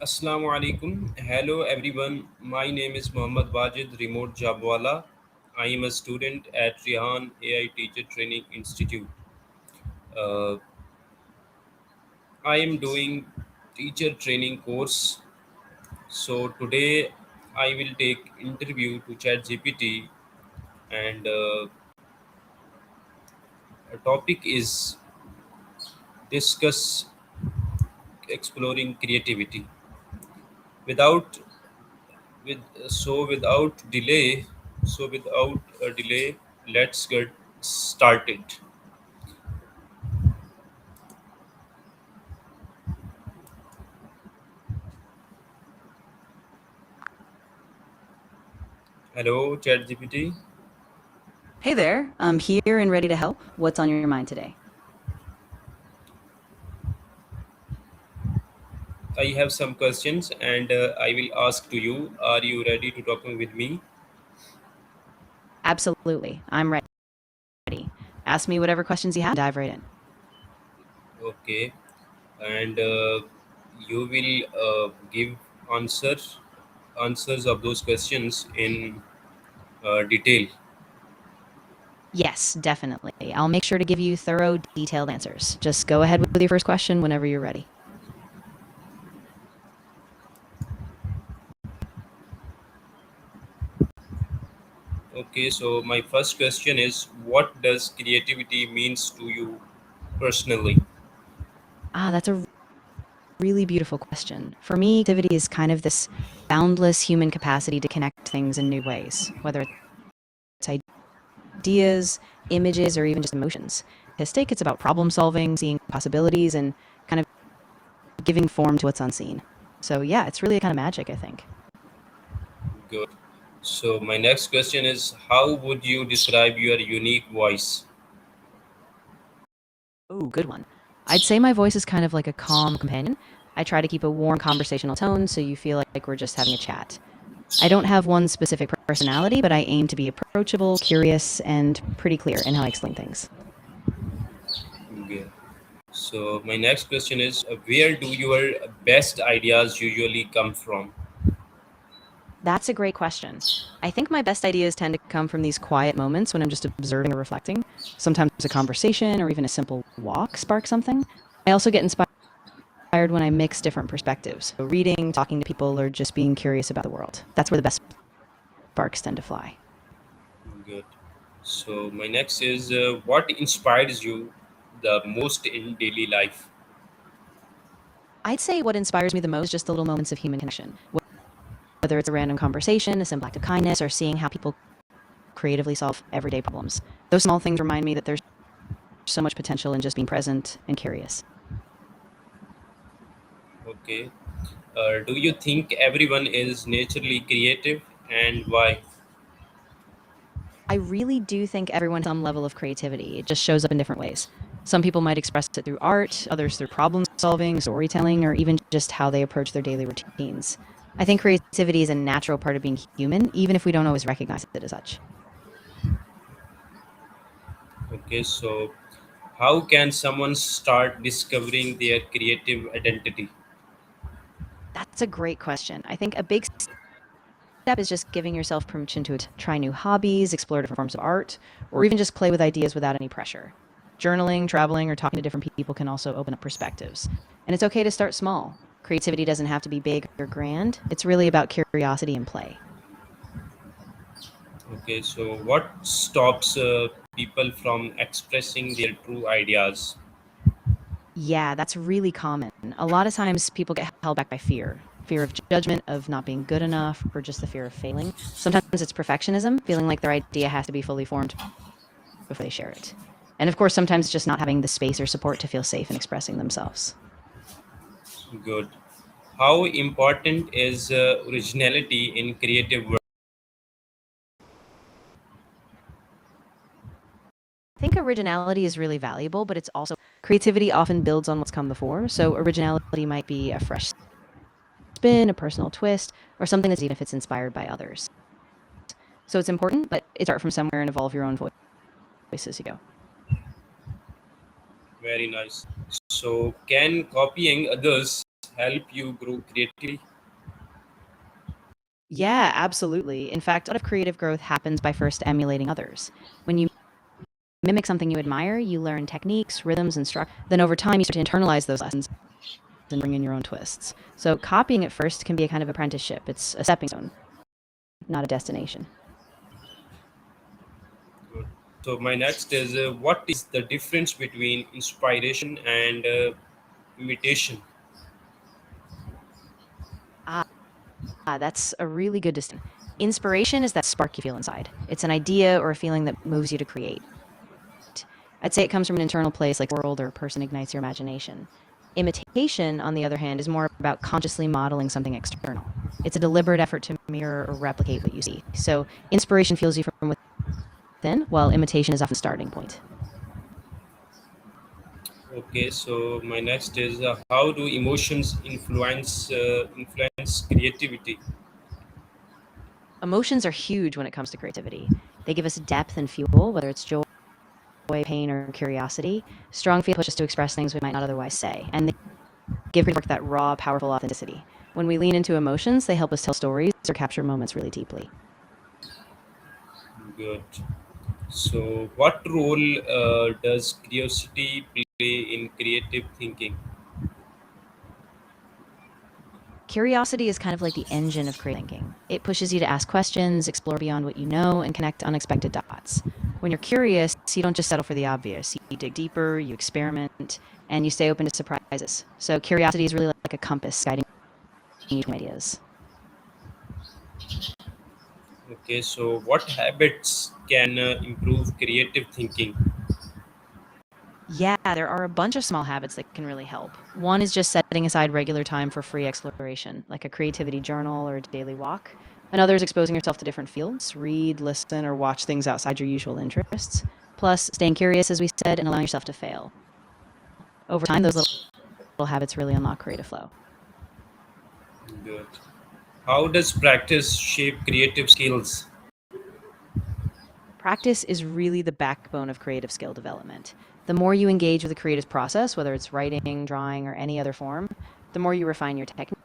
Assalamu alaikum. Hello everyone. My name is Mohammad Wajid, remote jobwala. I am a student at Rehan AI Teacher Training Institute. Uh, I am doing teacher training course. So today I will take interview to ChatGPT and a topic is discuss exploring creativity. Without with without delay, without a delay, let's get started. Hello, ChatGPT. Hey there, I'm here and ready to help. What's on your mind today? I have some questions and I will ask to you. Are you ready to talking with me? Absolutely, I'm ready. Ask me whatever questions you have, dive right in. Okay, and you will give answers of those questions in detail. Yes, definitely. I'll make sure to give you thorough, detailed answers. Just go ahead with your first question whenever you're ready. Okay, so my first question is, what does creativity means to you personally? That's a really beautiful question. For me, creativity is kind of this boundless human capacity to connect things in new ways, whether it's ideas, images, or even just emotions. Artistic, it's about problem solving, seeing possibilities, and kind of giving form to what's unseen. So yeah, it's really a kind of magic, I think. Good. So my next question is, how would you describe your unique voice? Oh, good one. I'd say my voice is kind of like a calm companion. I try to keep a warm conversational tone so you feel like we're just having a chat. I don't have one specific personality, but I aim to be approachable, curious, and pretty clear in how I explain things. Yeah. So my next question is, where do your best ideas usually come from? That's a great question. I think my best ideas tend to come from these quiet moments when I'm just observing or reflecting. Sometimes a conversation or even a simple walk sparks something. I also get inspired when I mix different perspectives. So reading, talking to people, or just being curious about the world. That's where the best sparks tend to fly. Good. So my next is, what inspires you the most in daily life? I'd say what inspires me the most is just the little moments of human connection. Whether it's a random conversation, a simple act of kindness, or seeing how people creatively solve everyday problems. Those small things remind me that there's so much potential in just being present and curious. Okay. Do you think everyone is naturally creative, and why? I really do think everyone has some level of creativity. It just shows up in different ways. Some people might express it through art, others through problem solving, storytelling, or even just how they approach their daily routines. I think creativity is a natural part of being human, even if we don't always recognize it as such. Okay. So how can someone start discovering their creative identity? That's a great question. I think a big step is just giving yourself permission to try new hobbies, explore different forms of art, or even just play with ideas without any pressure. Journaling, traveling, or talking to different people can also open up perspectives. And it's okay to start small. Creativity doesn't have to be big or grand, it's really about curiosity and play. Okay. So what stops people from expressing their true ideas? Yeah, that's really common. A lot of times people get held back by fear of judgment, of not being good enough, or just the fear of failing. Sometimes it's perfectionism, feeling like their idea has to be fully formed before they share it. And of course, sometimes just not having the space or support to feel safe in expressing themselves. Good. How important is originality in creative work? I think originality is really valuable, but it's also creativity often builds on what's come before. So originality might be a fresh spin, a personal twist, or something that's even if it's inspired by others. So it's important, but it start from somewhere and evolve your own voice as you go. Very nice. So can copying others help you grow creatively? Yeah, absolutely. In fact, a lot of creative growth happens by first emulating others. When you mimic something you admire, you learn techniques, rhythms, and structure. Then over time, you start to internalize those lessons and bring in your own twists. So copying at first can be a kind of apprenticeship. It's a stepping stone, not a destination. Good. So my next is what is the difference between inspiration and imitation? Ah, that's a really good distinction. Inspiration is that spark you feel inside. It's an idea or a feeling that moves you to create. I'd say it comes from an internal place like world or a person ignites your imagination. Imitation, on the other hand, is more about consciously modeling something external. It's a deliberate effort to mirror or replicate what you see. So inspiration fuels you from within, while imitation is often the starting point. Okay, so my next is how do emotions influence creativity? Emotions are huge when it comes to creativity. They give us depth and fuel, whether it's joy, pain, or curiosity. Strong feelings push us to express things we might not otherwise say, and they give creative work that raw, powerful authenticity. When we lean into emotions, they help us tell stories or capture moments really deeply. Good. So, what role does curiosity play in creative thinking? Curiosity is kind of like the engine of creative thinking. It pushes you to ask questions, explore beyond what you know, and connect unexpected dots. When you're curious, you don't just settle for the obvious. You dig deeper, you experiment, and you stay open to surprises. So curiosity is really like a compass guiding you to ideas. Okay, so what habits can improve creative thinking? Yeah, there are a bunch of small habits that can really help. One is just setting aside regular time for free exploration, like a creativity journal or a daily walk. Another is exposing yourself to different fields, read, listen, or watch things outside your usual interests. Plus, staying curious, as we said, and allowing yourself to fail. Over time, those little habits really unlock creative flow. Good. How does practice shape creative skills? Practice is really the backbone of creative skill development. The more you engage with the creative process, whether it's writing, drawing, or any other form, the more you refine your technique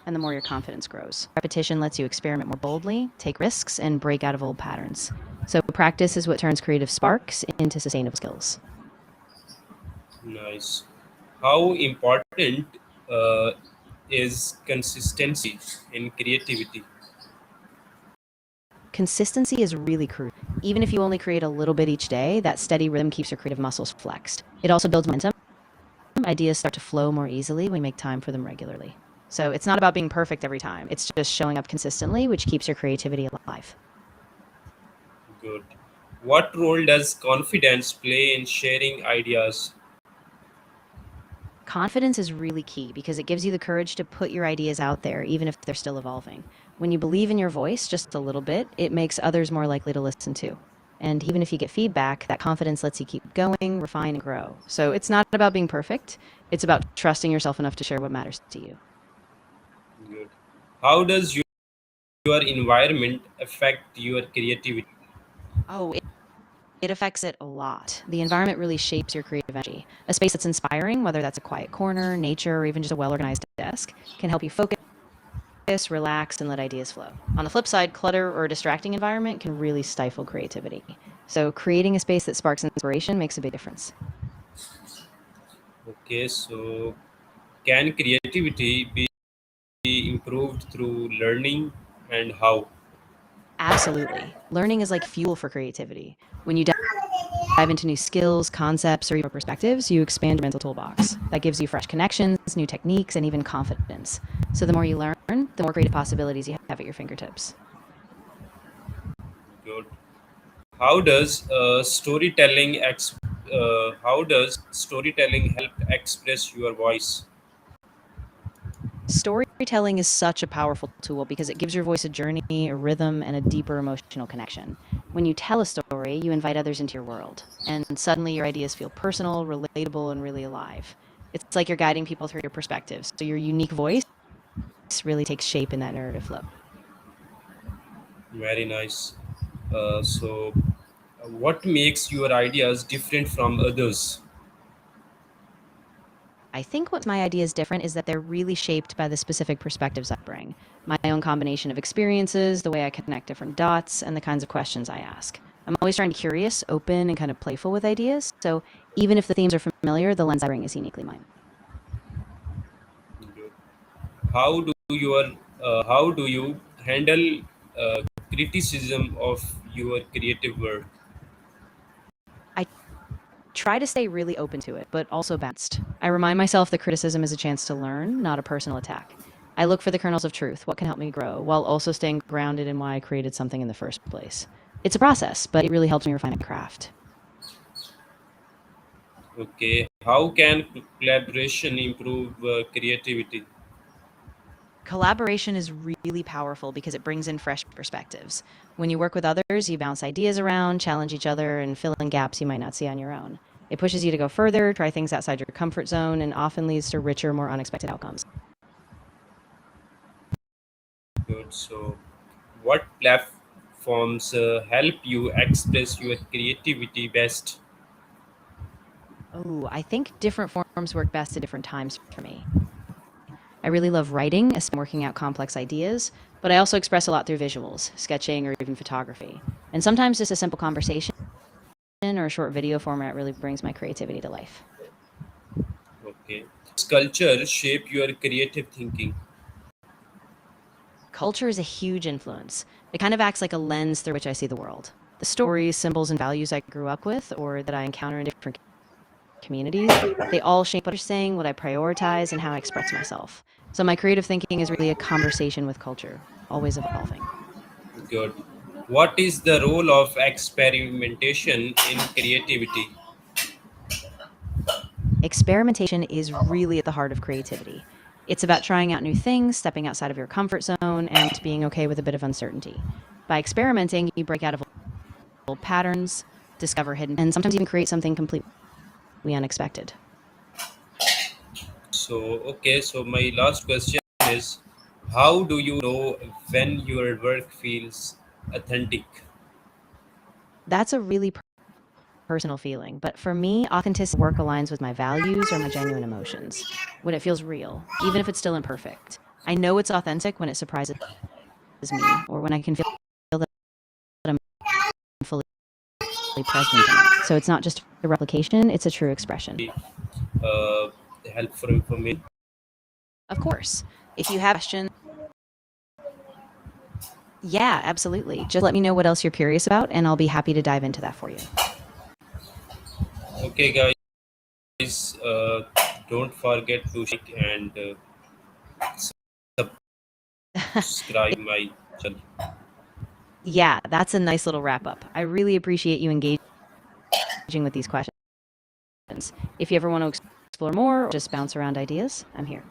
and the more your confidence grows. Repetition lets you experiment more boldly, take risks, and break out of old patterns. So, practice is what turns creative sparks into sustainable skills. Nice. How important uh, is consistency in creativity? Consistency is really crucial. Even if you only create a little bit each day, that steady rhythm keeps your creative muscles flexed. It also builds momentum. Ideas start to flow more easily when you make time for them regularly. So, it's not about being perfect every time, it's just showing up consistently, which keeps your creativity alive. Good. What role does confidence play in sharing ideas? Confidence is really key because it gives you the courage to put your ideas out there, even if they're still evolving. When you believe in your voice just a little bit, it makes others more likely to listen too. And even if you get feedback, that confidence lets you keep going, refine, and grow. So it's not about being perfect, it's about trusting yourself enough to share what matters to you. Good. How does your environment affect your creativity? Oh, it affects it a lot. The environment really shapes your creative energy. A space that's inspiring, whether that's a quiet corner, nature, or even just a well organized desk, can help you focus, relax, and let ideas flow. On the flip side, clutter or a distracting environment can really stifle creativity. So, creating a space that sparks inspiration makes a big difference. Okay, so can creativity be improved through learning and how? Absolutely. Learning is like fuel for creativity. When you dive into new skills, concepts, or even perspectives, you expand your mental toolbox. That gives you fresh connections, new techniques, and even confidence. So, the more you learn, the more creative possibilities you have at your fingertips. Good. How does storytelling help express your voice? Storytelling is such a powerful tool because it gives your voice a journey, a rhythm, and a deeper emotional connection. When you tell a story, you invite others into your world, and suddenly your ideas feel personal, relatable, and really alive. It's like you're guiding people through your perspectives, so your unique voice really takes shape in that narrative flow. Very nice. What makes your ideas different from others? I think what my idea is different is that they're really shaped by the specific perspectives I bring. My own combination of experiences, the way I connect different dots, and the kinds of questions I ask. I'm always trying to be curious, open, and kind of playful with ideas. So even if the themes are familiar, the lens I bring is uniquely mine. How do you handle criticism of your creative work? I try to stay really open to it, but also balanced. I remind myself that criticism is a chance to learn, not a personal attack. I look for the kernels of truth, what can help me grow, while also staying grounded in why I created something in the first place. It's a process, but it really helps me refine my craft. Okay, how can collaboration improve creativity? Collaboration is really powerful because it brings in fresh perspectives. When you work with others, you bounce ideas around, challenge each other, and fill in gaps you might not see on your own. It pushes you to go further, try things outside your comfort zone, and often leads to richer, more unexpected outcomes. Good. So, what platforms help you express your creativity best? Oh, I think different forms work best at different times for me. I really love writing, especially working out complex ideas, but I also express a lot through visuals, sketching, or even photography. And sometimes just a simple conversation or a short video format really brings my creativity to life. Okay. Does culture shape your creative thinking? Culture is a huge influence. It kind of acts like a lens through which I see the world. The stories, symbols, and values I grew up with or that I encounter in different communities, they all shape what I'm saying, what I prioritize, and how I express myself. So my creative thinking is really a conversation with culture, always evolving. Good. What is the role of experimentation in creativity? Experimentation is really at the heart of creativity. It's about trying out new things, stepping outside of your comfort zone, and being okay with a bit of uncertainty. By experimenting, you break out of old patterns, discover hidden, and sometimes even create something completely unexpected. So, okay, so my last question is, how do you know when your work feels authentic? That's a really personal feeling, but for me, authenticity work aligns with my values or my genuine emotions. When it feels real, even if it's still imperfect. I know it's authentic when it surprises me or when I can feel that I'm fully present in it. So it's not just a replication, it's a true expression. Uh, Helpful information. Of course, if you have questions, yeah, absolutely. Just let me know what else you're curious about, and I'll be happy to dive into that for you. Okay, guys, don't forget to like and subscribe my channel. Yeah, that's a nice little wrap up. I really appreciate you engaging with these questions. If you ever want to explore more or just bounce around ideas, I'm here.